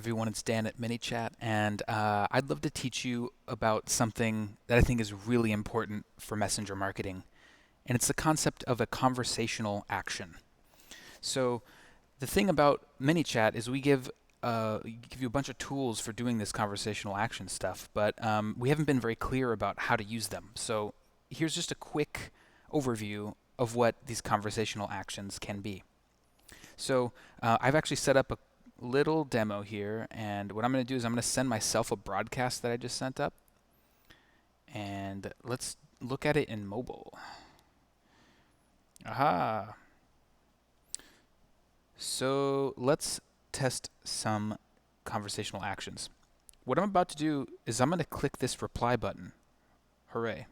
everyone? It's Dan at ManyChat, and I'd love to teach you about something that I think is really important for messenger marketing, and it's the concept of a conversational action. So the thing about ManyChat is we give you a bunch of tools for doing this conversational action stuff, but we haven't been very clear about how to use them. So here's just a quick overview of what these conversational actions can be. So I've actually set up a little demo here, and what I'm going to do is I'm going to send myself a broadcast that I just sent up, and let's look at it in mobile. Aha! So let's test some conversational actions. What I'm about to do is I'm going to click this reply button. Hooray.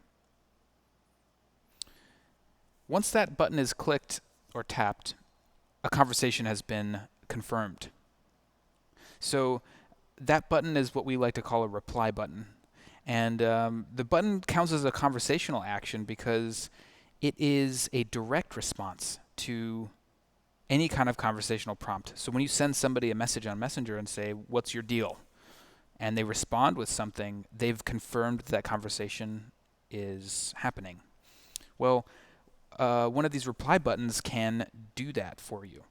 Once that button is clicked or tapped, a conversation has been confirmed. So that button is what we like to call a reply button. And the button counts as a conversational action because it is a direct response to any kind of conversational prompt. So when you send somebody a message on Messenger and say, "What's your deal?" and they respond with something, they've confirmed that conversation is happening. Well, one of these reply buttons can do that for you.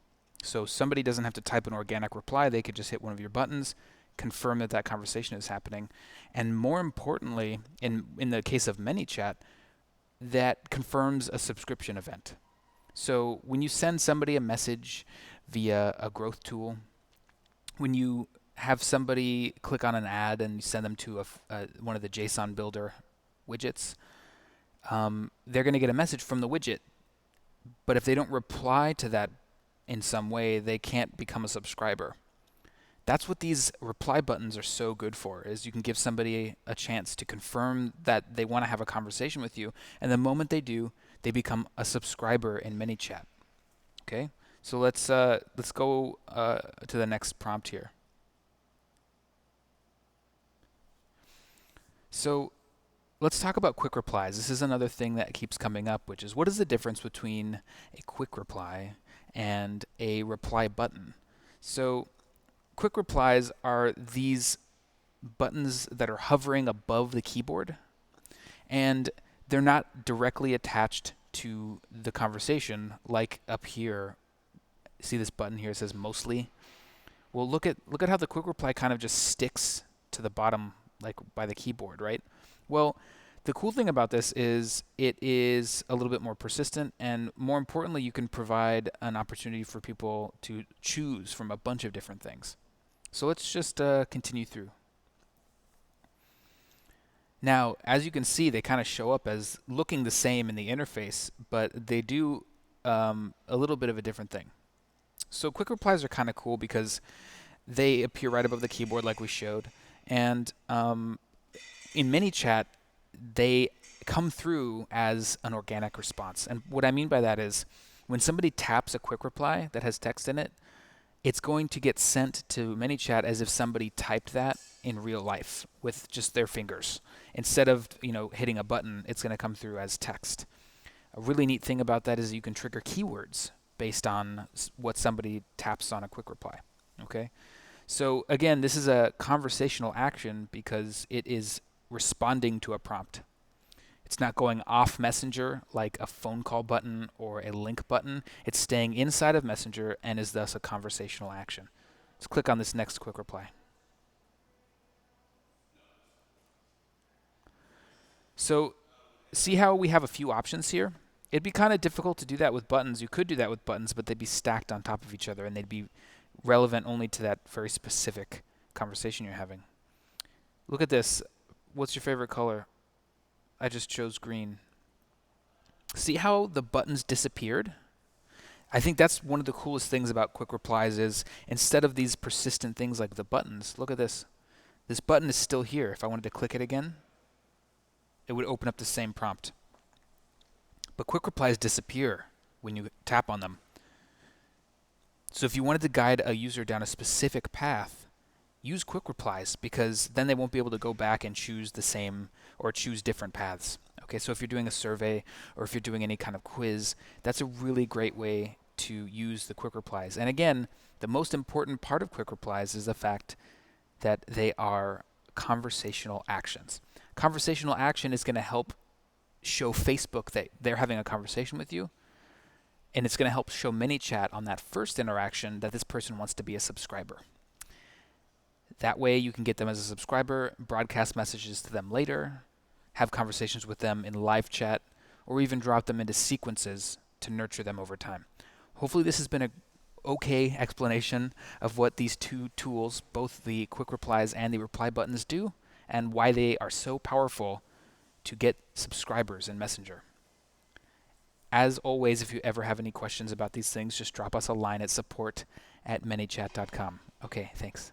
So somebody doesn't have to type an organic reply. They could just hit one of your buttons, confirm that that conversation is happening. And more importantly, in the case of ManyChat, that confirms a subscription event. So when you send somebody a message via a growth tool, when you have somebody click on an ad and you send them to one of the JSON builder widgets, they're going to get a message from the widget. But if they don't reply to that in some way, they can't become a subscriber. That's what these reply buttons are so good for, is you can give somebody a chance to confirm that they want to have a conversation with you, and the moment they do, they become a subscriber in ManyChat. Okay, so let's go to the next prompt here. So let's talk about quick replies. This is another thing that keeps coming up, which is what is the difference between a quick reply and a reply button? So quick replies are these buttons that are hovering above the keyboard, and they're not directly attached to the conversation like up here. See this button here, it says mostly. Well, look at how the quick reply kind of just sticks to the bottom, like by the keyboard, right? Well, the cool thing about this is it is a little bit more persistent, and more importantly, you can provide an opportunity for people to choose from a bunch of different things. So let's just continue through. Now, as you can see, they kind of show up as looking the same in the interface, but they do a little bit of a different thing. So quick replies are kind of cool because they appear right above the keyboard like we showed, and in ManyChat, they come through as an organic response. And what I mean by that is when somebody taps a quick reply that has text in it, it's going to get sent to ManyChat as if somebody typed that in real life with just their fingers. Instead of hitting a button, it's going to come through as text. A really neat thing about that is you can trigger keywords based on what somebody taps on a quick reply. Okay? So again, this is a conversational action because it is responding to a prompt. It's not going off Messenger like a phone call button or a link button. It's staying inside of Messenger and is thus a conversational action. Let's click on this next quick reply. So see how we have a few options here? It'd be kind of difficult to do that with buttons. You could do that with buttons, but they'd be stacked on top of each other and they'd be relevant only to that very specific conversation you're having. Look at this. What's your favorite color? I just chose green. See how the buttons disappeared? I think that's one of the coolest things about quick replies is instead of these persistent things like the buttons, look at this. This button is still here. If I wanted to click it again, it would open up the same prompt. But quick replies disappear when you tap on them. So if you wanted to guide a user down a specific path, use quick replies because then they won't be able to go back and choose the same or choose different paths. Okay, so if you're doing a survey or if you're doing any kind of quiz, that's a really great way to use the quick replies. And again, The most important part of quick replies is the fact that they are conversational actions. Conversational action is going to help show Facebook that they're having a conversation with you, and it's going to help show ManyChat on that first interaction that this person wants to be a subscriber. That way you can get them as a subscriber, broadcast messages to them later, have conversations with them in live chat, or even drop them into sequences to nurture them over time. Hopefully this has been an okay explanation of what these two tools, both the quick replies and the reply buttons, do, and why they are so powerful to get subscribers in Messenger. As always, if you ever have any questions about these things, just drop us a line at support@manychat.com. Okay, thanks.